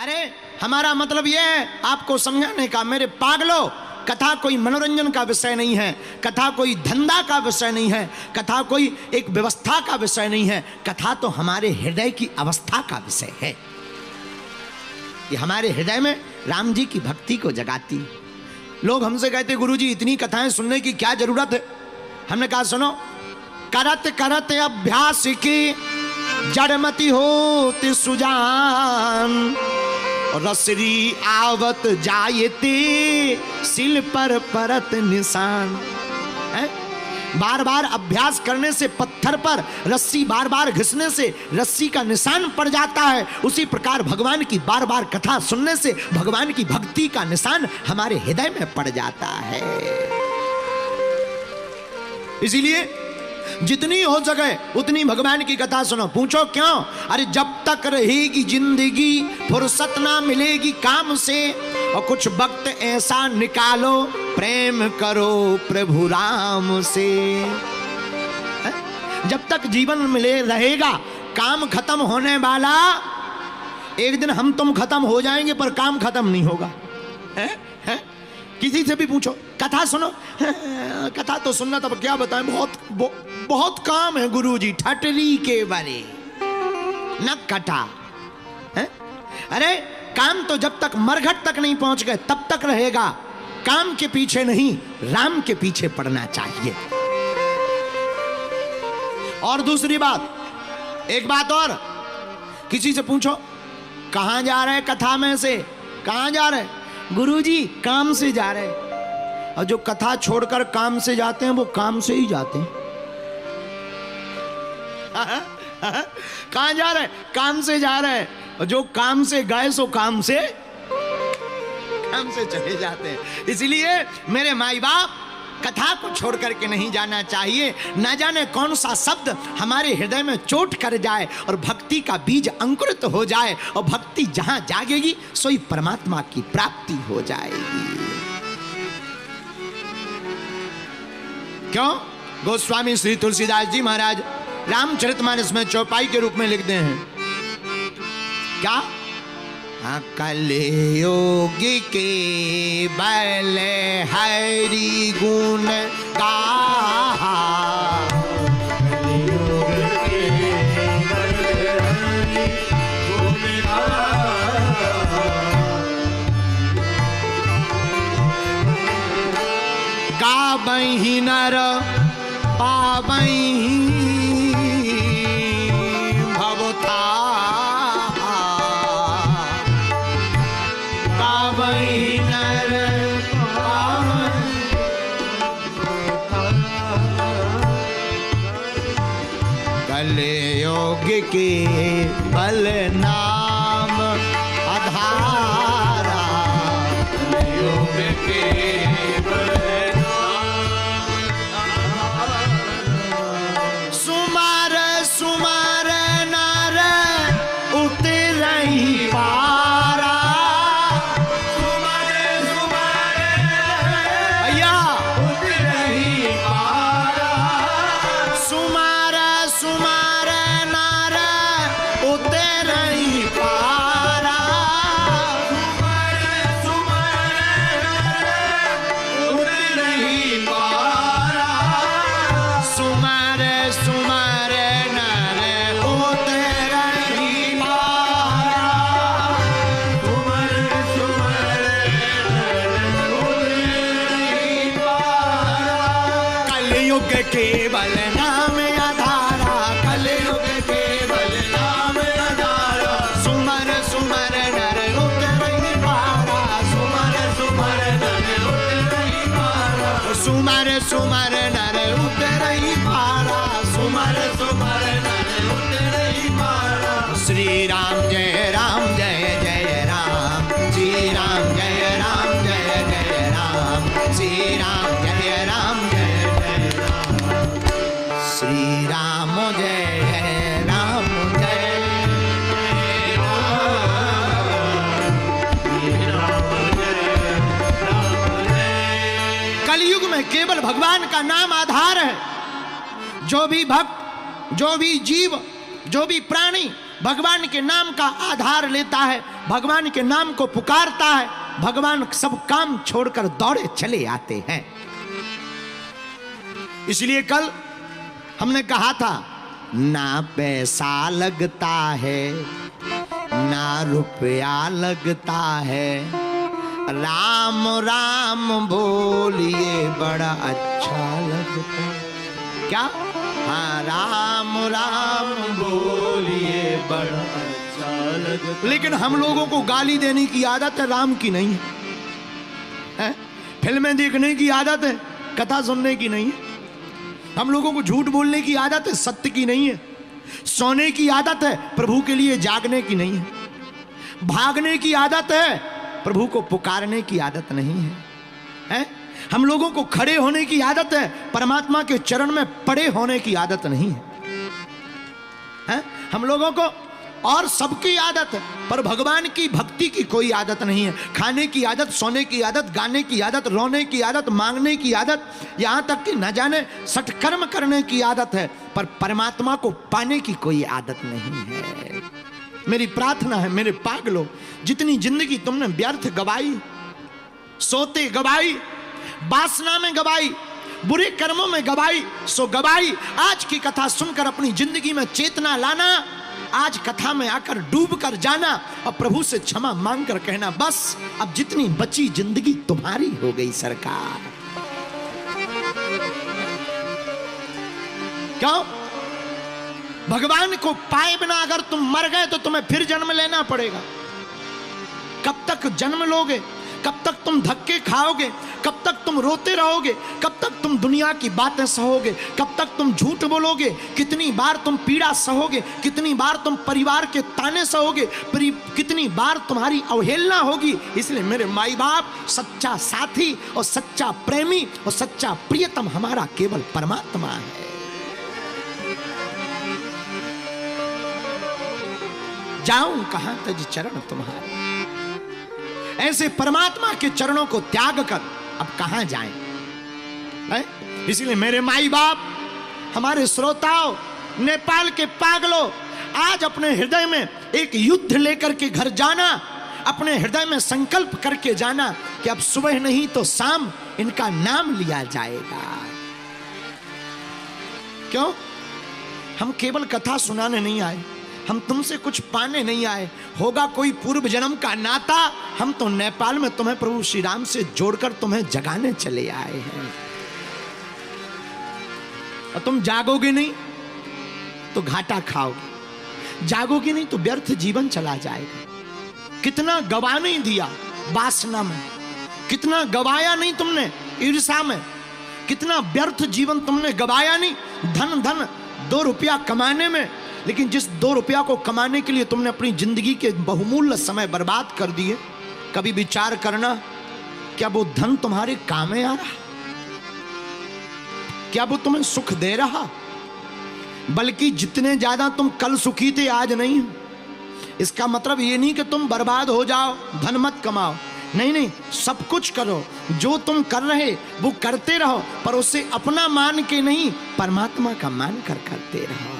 अरे हमारा मतलब यह है आपको समझाने का, मेरे पागलों, कथा कोई मनोरंजन का विषय नहीं है, कथा कोई धंधा का विषय नहीं है, कथा कोई एक व्यवस्था का विषय नहीं है, कथा तो हमारे हृदय की अवस्था का विषय है। ये हमारे हृदय में राम जी की भक्ति को जगाती। लोग हमसे कहते गुरुजी इतनी कथाएं सुनने की क्या जरूरत है। हमने कहा सुनो, करत करत अभ्यास की जड़मती होती सुजान, रसरी आवत जायते सिल पर परत निशान। बार बार अभ्यास करने से पत्थर पर रस्सी बार बार घिसने से रस्सी का निशान पड़ जाता है, उसी प्रकार भगवान की बार बार कथा सुनने से भगवान की भक्ति का निशान हमारे हृदय में पड़ जाता है। इसीलिए जितनी हो सके उतनी भगवान की कथा सुनो। पूछो क्यों? अरे जब तक रहेगी जिंदगी फुर्सत ना मिलेगी काम से, और कुछ वक्त ऐसा निकालो प्रेम करो प्रभु राम से। जब तक जीवन मिले रहेगा, काम खत्म होने वाला, एक दिन हम तुम खत्म हो जाएंगे पर काम खत्म नहीं होगा। है? किसी से भी पूछो, कथा सुनो, कथा तो सुनना, तब क्या बताएं, बहुत काम है गुरुजी, ठटरी के बारे न कटा है। अरे काम तो जब तक मरघट तक नहीं पहुंच गए तब तक रहेगा, काम के पीछे नहीं राम के पीछे पड़ना चाहिए। और दूसरी बात, एक बात और, किसी से पूछो कहां जा रहे कथा में से, कहां जा रहे? गुरुजी काम से जा रहे। और जो कथा छोड़कर काम से जाते हैं वो काम से ही जाते हैं। कहां जा रहे? काम से जा रहे। और जो काम से गए सो काम से चले जाते हैं। इसलिए मेरे माई बाप, कथा को छोड़ करके नहीं जाना चाहिए। ना जाने कौन सा शब्द हमारे हृदय में चोट कर जाए और भक्ति का बीज अंकुरित हो जाए, और भक्ति जहां जागेगी सोई परमात्मा की प्राप्ति हो जाएगी। क्यों? गोस्वामी श्री तुलसीदास जी महाराज रामचरितमानस में चौपाई के रूप में लिखते हैं क्या? कलयुग के बल हरि गुण गाहा, गावहि नर पावहि भवता, गावहि नर पावहि। कलयुग के बल नाम आधारा, कलयुग के केवल नाम आधारा, कलयुग केवल नाम आधारा, सुमर सुमर नर उतरहि पारा, सुमर सुमर नर उतरहि पारा, सुमर सुमर नर उतरहि पारा, सुमर सुमर नर उतरहि पारा। श्री राम जय राम जय जय राम, श्री राम जय राम जय जय राम, श्री राम जय राम जय श्री राम जय राम जय राम। कलयुग में केवल भगवान का नाम आधार है। जो भी भक्त, जो भी जीव, जो भी प्राणी भगवान के नाम का आधार लेता है, भगवान के नाम को पुकारता है, भगवान सब काम छोड़कर दौड़े चले आते हैं। इसलिए कल हमने कहा था, ना पैसा लगता है ना रुपया लगता है, राम राम बोलिए बड़ा अच्छा लगता है। क्या? हाँ, राम राम बोलिए बड़ा अच्छा लगता है। लेकिन हम लोगों को गाली देने की आदत है, राम की नहीं है। फिल्में देखने की आदत है, कथा सुनने की नहीं है। हम लोगों को झूठ बोलने की आदत है, सत्य की नहीं है। सोने की आदत है, प्रभु के लिए जागने की नहीं है। भागने की आदत है, प्रभु को पुकारने की आदत नहीं है। हम लोगों को खड़े होने की आदत है, परमात्मा के चरण में पड़े होने की आदत नहीं है। हम लोगों को और सबकी आदत है, पर भगवान की भक्ति की कोई आदत नहीं है। खाने की आदत, सोने की आदत, गाने की आदत, रोने की आदत, मांगने की आदत, यहां तक कि न जाने सत्कर्म करने की आदत है, पर परमात्मा को पाने की कोई आदत नहीं है। मेरी प्रार्थना है मेरे पागलों, जितनी जिंदगी तुमने व्यर्थ गवाई, सोते गवाई, वासना में गवाई, बुरे कर्मों में गवाई, सो गवाई। आज की कथा सुनकर अपनी जिंदगी में चेतना लाना, आज कथा में आकर डूब कर जाना और प्रभु से क्षमा मांग कर कहना, बस अब जितनी बची जिंदगी तुम्हारी हो गई सरकार। क्यों? भगवान को पाए बिना अगर तुम मर गए तो तुम्हें फिर जन्म लेना पड़ेगा। कब तक जन्म लोगे? कब तक तुम धक्के खाओगे? कब तक तुम रोते रहोगे? कब तक तुम दुनिया की बातें सहोगे? कब तक तुम झूठ बोलोगे? कितनी बार तुम पीड़ा सहोगे? कितनी बार तुम परिवार के ताने सहोगे? कितनी बार तुम्हारी अवहेलना होगी? इसलिए मेरे माई बाप, सच्चा साथी और सच्चा प्रेमी और सच्चा प्रियतम हमारा केवल परमात्मा है। जाऊं कहां तज चरण तुम्हारे, ऐसे परमात्मा के चरणों को त्याग कर अब कहां जाएं? इसलिए मेरे माई बाप, हमारे श्रोताओं, नेपाल के पागलों, आज अपने हृदय में एक युद्ध लेकर के घर जाना, अपने हृदय में संकल्प करके जाना कि अब सुबह नहीं तो शाम इनका नाम लिया जाएगा। क्यों? हम केवल कथा सुनाने नहीं आए, हम तुमसे कुछ पाने नहीं आए। होगा कोई पूर्व जन्म का नाता, हम तो नेपाल में तुम्हें प्रभु श्री राम से जोड़कर तुम्हें जगाने चले आए हैं। और तुम जागोगे नहीं तो घाटा खाओगे, जागोगे नहीं तो व्यर्थ जीवन चला जाएगा। कितना गवा नहीं दिया वासना में, कितना गवाया नहीं तुमने ईर्ष्या में, कितना व्यर्थ जीवन तुमने गवाया नहीं धन धन 2 रुपया कमाने में। लेकिन जिस 2 रुपया को कमाने के लिए तुमने अपनी जिंदगी के बहुमूल्य समय बर्बाद कर दिए, कभी विचार करना, क्या वो धन तुम्हारे काम में आ रहा? क्या वो तुम्हें सुख दे रहा? बल्कि जितने ज्यादा तुम कल सुखी थे आज नहीं। इसका मतलब ये नहीं कि तुम बर्बाद हो जाओ, धन मत कमाओ, नहीं नहीं, सब कुछ करो, जो तुम कर रहे वो करते रहो, पर उसे अपना मान के नहीं, परमात्मा का मान कर करते रहो।